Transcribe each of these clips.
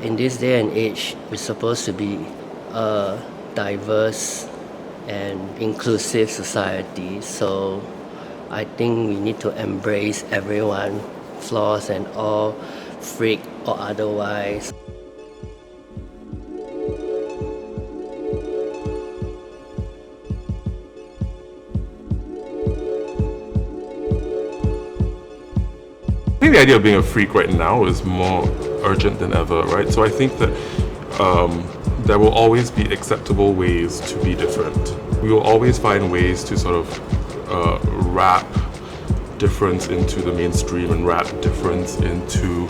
in this day and age, we're supposed to be a diverse and inclusive society. So I think we need to embrace everyone, flaws and all, freak or otherwise. I think the idea of being a freak right now is more urgent than ever, right? So I think that there will always be acceptable ways to be different. We will always find ways to sort of wrap difference into the mainstream and wrap difference into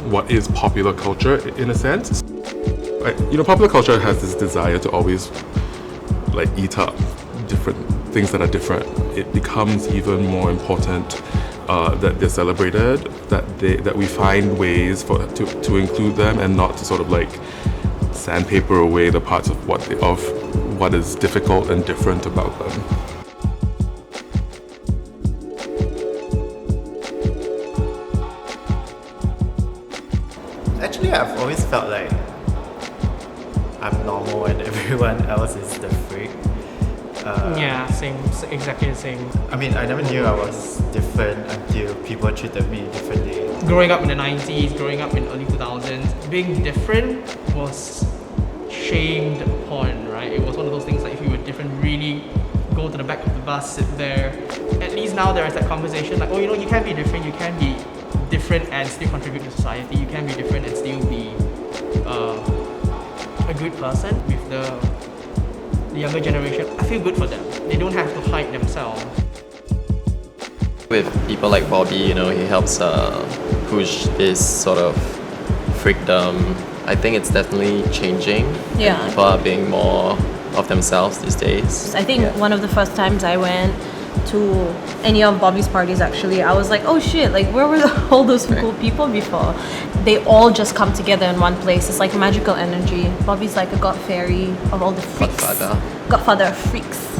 what is popular culture in a sense. Popular culture has this desire to always eat up different things that are different. It becomes even more important that they're celebrated, that we find ways to include them and not to sort of sandpaper away the parts of what is difficult and different about them. Actually, I've always felt like I'm normal and everyone else is the freak. Same, exactly the same. I mean, I never knew I was different until people treated me differently. Growing up in the 90s, growing up in early 2000s, being different was shamed upon, right? It was one of those things like if you were different, really go to the back of the bus, sit there. At least now there is that conversation like, you can be different, you can be different and still contribute to society. You can be different and still be a good person. With the younger generation, I feel good for them. They don't have to hide themselves. With people like Bobby, he helps push this sort of freakdom. I think it's definitely changing. Yeah. People are being more of themselves these days. I think one of the first times I went to any of Bobby's parties, actually, I was like, oh shit, where were all those cool people before? They all just come together in one place. It's like magical energy. Bobby's like a god fairy of all the freaks. Godfather. Godfather of freaks.